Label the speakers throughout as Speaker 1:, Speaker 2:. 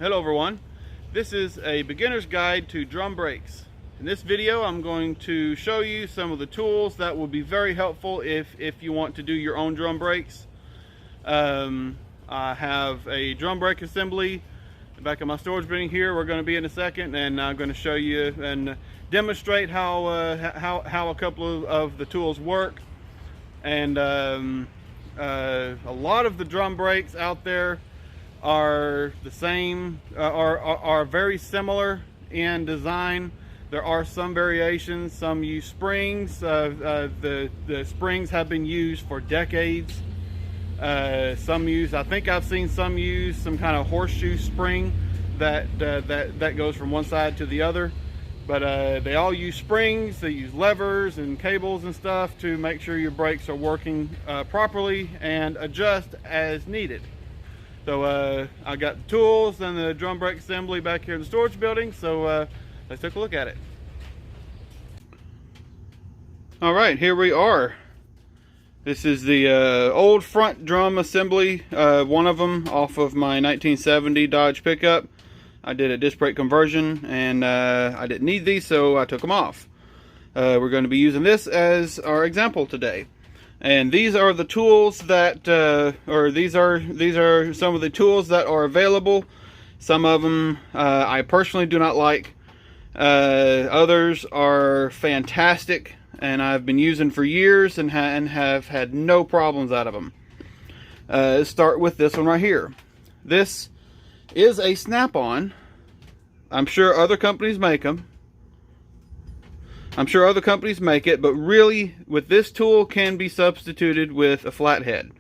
Speaker 1: Hello everyone. This is a beginner's guide to drum brakes. In this video I'm going to show you some of the tools that will be very helpful if you want to do your own drum brakes. I have a drum brake assembly back in my storage bin here. We're going to be in a second, and I'm going to show you and demonstrate how a couple of the tools work. And a lot of the drum brakes out there are the same, are very similar in design. There are some variations. Some use springs. The springs have been used for decades. Some use, I think I've seen some use some kind of horseshoe spring that goes from one side to the other. But they all use springs. They use levers and cables and stuff to make sure your brakes are working properly and adjust as needed. So I got the tools and the drum brake assembly back here in the storage building, so let's take a look at it. All right, here we are. This is the old front drum assembly, one of them off of my 1970 Dodge pickup. I did a disc brake conversion, and I didn't need these, so I took them off. We're going to be using this as our example today. And these are the tools that, these are some of the tools that are available. Some of them I personally do not like. Others are fantastic, and I've been using for years and have had no problems out of them. Let's start with this one right here. This is a snap-on. I'm sure other companies make them. I'm sure other companies make it, but really, with this tool can be substituted with a flathead.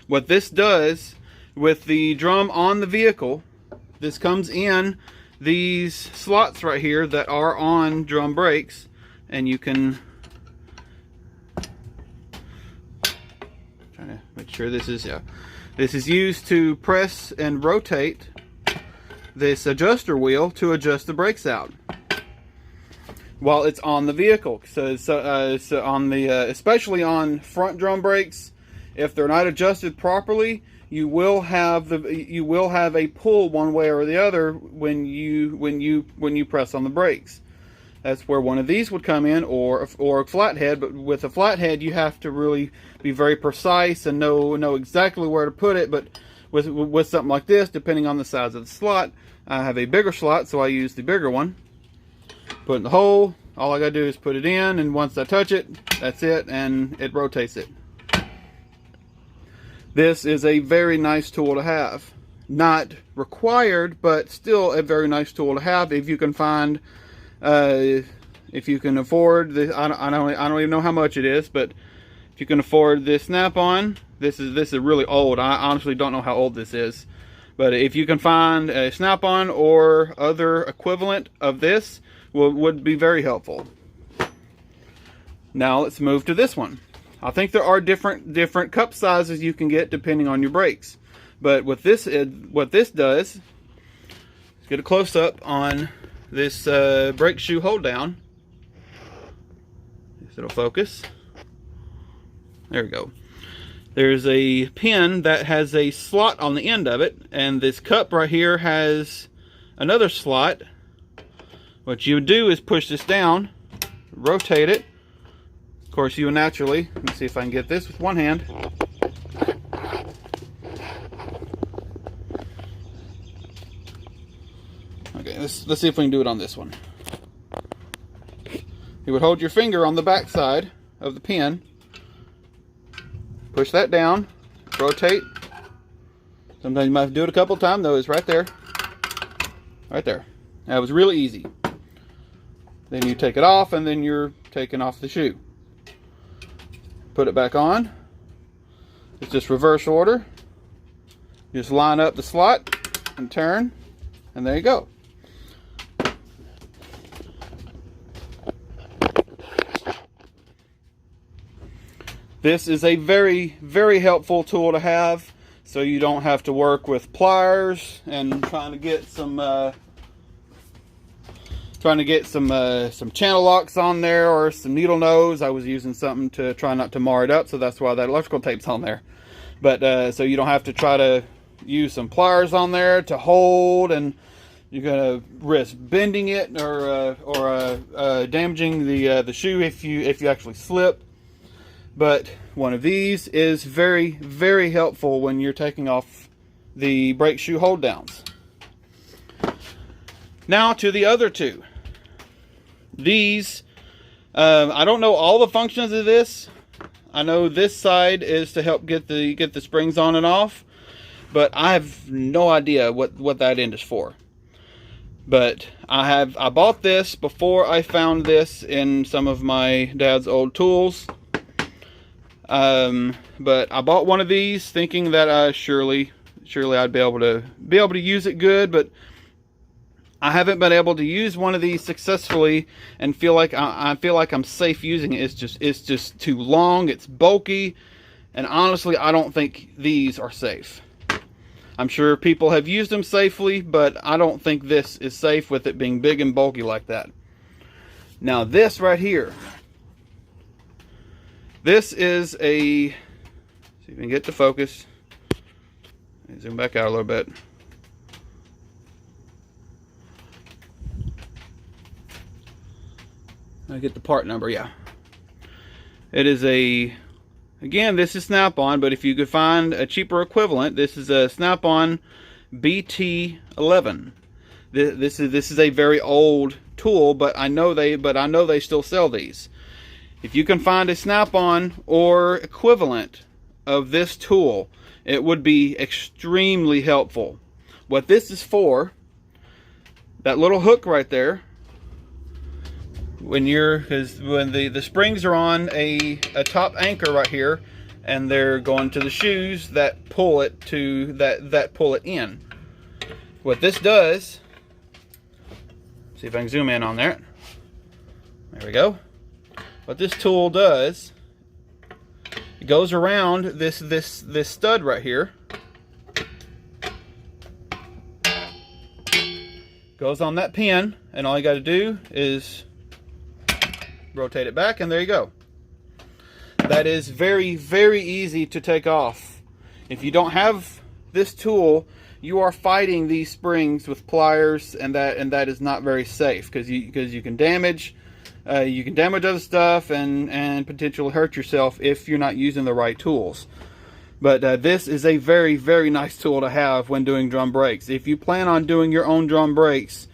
Speaker 1: What this does with the drum on the vehicle, this comes in these slots right here that are on drum brakes, and you can trying to make sure this is this is used to press and rotate this adjuster wheel to adjust the brakes out while it's on the vehicle. So on the especially on front drum brakes, if they're not adjusted properly, you will have a pull one way or the other when you press on the brakes. That's where one of these would come in, or a flathead. But with a flathead, you have to really be very precise and know exactly where to put it. But with something like this, depending on the size of the slot, I have a bigger slot, so I use the bigger one. Put it in the hole. All I gotta do is put it in, and once I touch it, that's it, and it rotates it. This is a very nice tool to have. Not required, but still a very nice tool to have if you can find, if you can afford this. I don't even know how much it is, but if you can afford this snap-on, this is really old. I honestly don't know how old this is, but if you can find a snap-on or other equivalent of this, would be very helpful. Now let's move to this one. I think there are different cup sizes you can get depending on your brakes, but what this does, let's get a close-up on this brake shoe hold down. It'll focus. There we go. There's a pin that has a slot on the end of it, and this cup right here has another slot. What you would do is push this down, rotate it. Of course, you would naturally, let me see if I can get this with one hand. Okay, let's see if we can do it on this one. You would hold your finger on the back side of the pin, push that down, rotate. Sometimes you might have to do it a couple of times, though. It's right there. Right there. That was really easy. Then you take it off, and then you're taking off the shoe. Put it back on. It's just reverse order. Just line up the slot and turn, and there you go. This is a very, very helpful tool to have, so you don't have to work with pliers and trying to get some channel locks on there or some needle nose. I was using something to try not to mar it up, so that's why that electrical tape's on there. But so you don't have to try to use some pliers on there to hold, and you're gonna risk bending it or damaging the shoe if you actually slip. But one of these is very, very helpful when you're taking off the brake shoe hold downs. Now to the other two. These, I don't know all the functions of this. I know this side is to help get the springs on and off, but I have no idea what that end is for. But I bought this before I found this in some of my dad's old tools. But I bought one of these thinking that surely I'd be able to use it good, but I haven't been able to use one of these successfully and feel like I'm safe using it. It's just too long, it's bulky, and honestly I don't think these are safe. I'm sure people have used them safely, but I don't think this is safe with it being big and bulky like that. Now this right here, this is a, see if we can get to focus. Zoom back out a little bit. I get the part number, yeah. It is again, this is Snap-on, but if you could find a cheaper equivalent, this is a Snap-on BT11. This is a very old tool, but I know they still sell these. If you can find a Snap-on or equivalent of this tool, it would be extremely helpful. What this is for, that little hook right there, when the springs are on a top anchor right here, and they're going to the shoes that pull it to that pull it in. What this does, see if I can zoom in on there. There we go. What this tool does, it goes around this stud right here, goes on that pin, and all you got to do is rotate it back, and there you go. That is very, very easy to take off. If you don't have this tool, you are fighting these springs with pliers, and that is not very safe, because you can damage other stuff and potentially hurt yourself if you're not using the right tools. But this is a very, very nice tool to have when doing drum brakes. If you plan on doing your own drum brakes,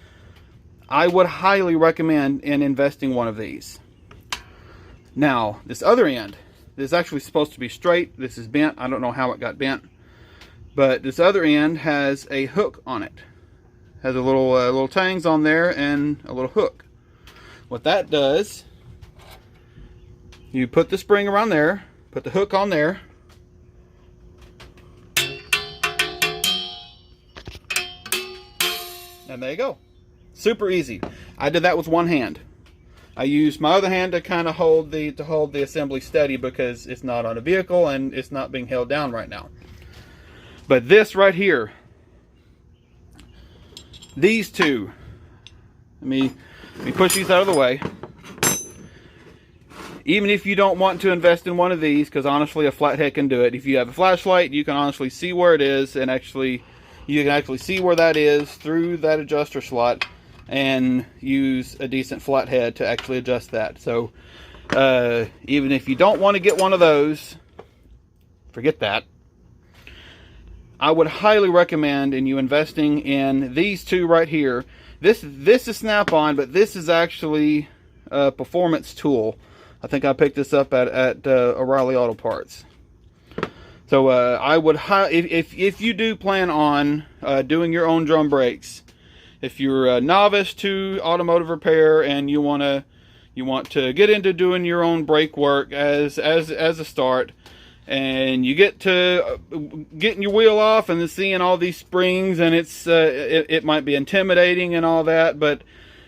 Speaker 1: I would highly recommend investing one of these. Now, this other end, this is actually supposed to be straight. This is bent. I don't know how it got bent. But this other end has a hook on it. Has a little tangs on there and a little hook. What that does, you put the spring around there, put the hook on there, and there you go. Super easy. I did that with one hand. I used my other hand to kind of hold the assembly steady because it's not on a vehicle and it's not being held down right now. But this right here, these two, let me push these out of the way. Even if you don't want to invest in one of these, because honestly a flathead can do it. If you have a flashlight, you can honestly see where it is, and you can actually see where that is through that adjuster slot, and use a decent flathead to actually adjust that. So even if you don't want to get one of those, forget that. I would highly recommend you investing in these two right here. This is Snap-on, but this is actually a performance tool. I think I picked this up at O'Reilly Auto Parts. So I would if you do plan on doing your own drum brakes, if you're a novice to automotive repair and you want to get into doing your own brake work as a start, and you get to getting your wheel off and then seeing all these springs, and it might be intimidating and all that, but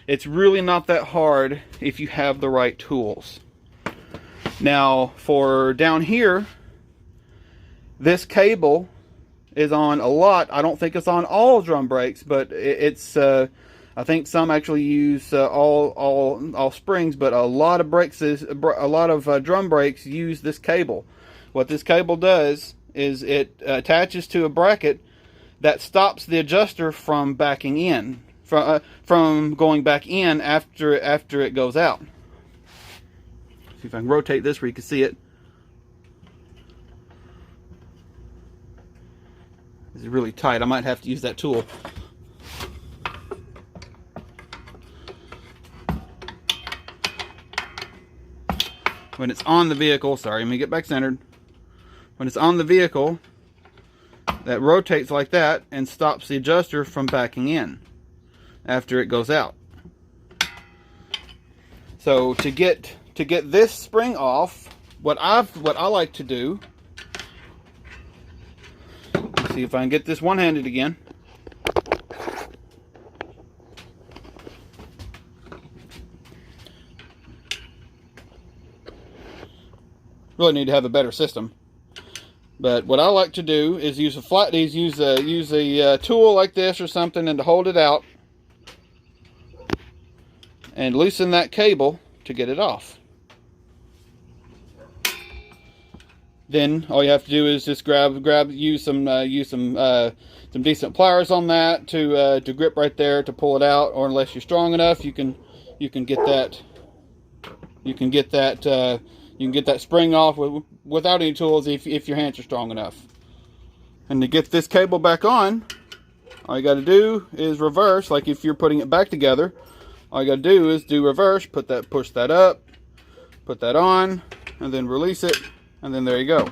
Speaker 1: it's really not that hard if you have the right tools. Now for down here, this cable is on a lot. I don't think it's on all drum brakes, but it's I think some actually use all springs, but a lot of drum brakes use this cable. What this cable does is it attaches to a bracket that stops the adjuster from backing in, from going back in after it goes out. See if I can rotate this where you can see it. It's really tight. I might have to use that tool. When it's on the vehicle, sorry, let me get back centered. When it's on the vehicle, that rotates like that and stops the adjuster from backing in after it goes out. So to get this spring off, what I like to do, let's see if I can get this one-handed again. Really need to have a better system. But what I like to do is use a tool like this or something, and to hold it out and loosen that cable to get it off. Then all you have to do is just use some decent pliers on that to grip right there to pull it out. Or unless you're strong enough, you can get that spring off without any tools if your hands are strong enough. And to get this cable back on, all you got to do is reverse. Like if you're putting it back together, all you got to do is do reverse, push that up, put that on, and then release it, and then there you go.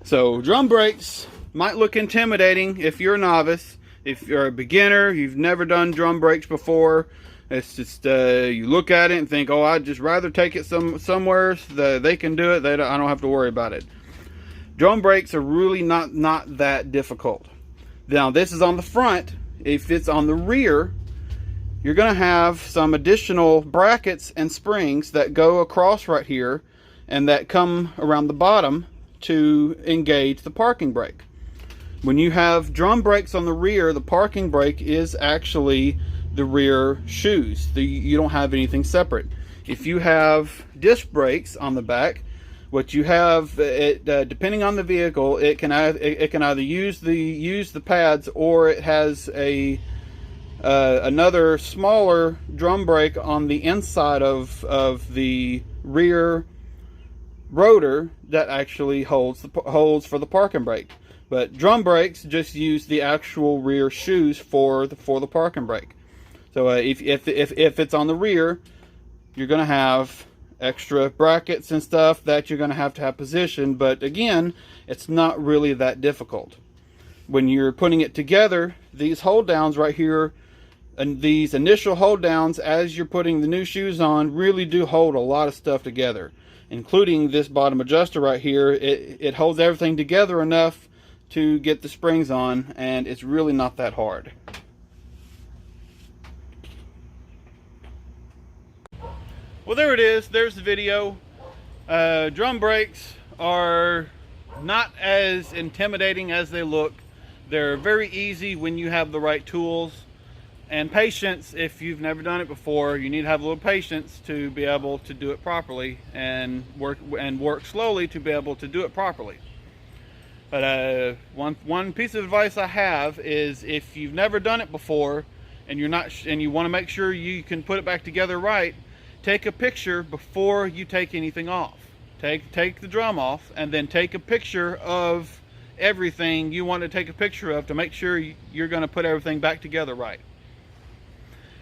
Speaker 1: So drum brakes might look intimidating if you're a novice. If you're a beginner, you've never done drum brakes before, it's just you look at it and think, oh, I'd just rather take it somewhere they can do it. I don't have to worry about it. Drum brakes are really not that difficult. Now this is on the front. If it's on the rear, you're going to have some additional brackets and springs that go across right here and that come around the bottom to engage the parking brake. When you have drum brakes on the rear, the parking brake is actually the rear shoes. You don't have anything separate. If you have disc brakes on the back, what you have, depending on the vehicle, it can either use the pads, or it has another smaller drum brake on the inside of the rear rotor that actually holds for the parking brake. But drum brakes just use the actual rear shoes for the parking brake. So if it's on the rear, you're going to have extra brackets and stuff that you're going to have positioned. But again, it's not really that difficult. When you're putting it together, these hold downs right here, and these initial hold downs as you're putting the new shoes on, really do hold a lot of stuff together, including this bottom adjuster right here. It holds everything together enough to get the springs on, and it's really not that hard. Well, there it is. There's the video. Drum brakes are not as intimidating as they look. They're very easy when you have the right tools. And patience, if you've never done it before, you need to have a little patience to be able to do it properly, and work slowly to be able to do it properly. But one piece of advice I have is, if you've never done it before and you want to make sure you can put it back together right, take a picture before you take anything off. Take the drum off, and then take a picture of everything you want to take a picture of to make sure you're going to put everything back together right.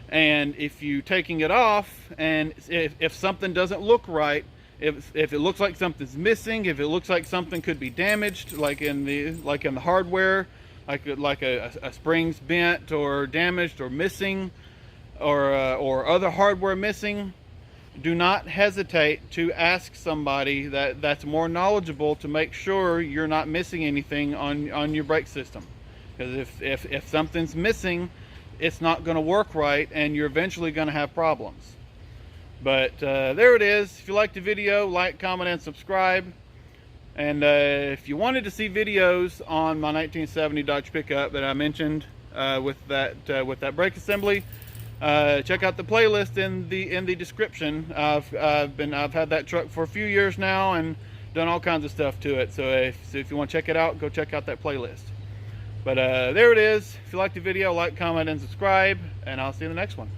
Speaker 1: And if you're taking it off, and if something doesn't look right, if it looks like something's missing, if it looks like something could be damaged, like in the hardware, like a spring's bent or damaged or missing, or other hardware missing, do not hesitate to ask somebody that's more knowledgeable to make sure you're not missing anything on your brake system. Because if something's missing, it's not going to work right, and you're eventually going to have problems. But there it is. If you liked the video, like, comment, and subscribe. And if you wanted to see videos on my 1970 Dodge pickup that I mentioned with that brake assembly, check out the playlist in the description. I've had that truck for a few years now, and done all kinds of stuff to it. So if you want to check it out, go check out that playlist. But there it is. If you like the video, like, comment, and subscribe, and I'll see you in the next one.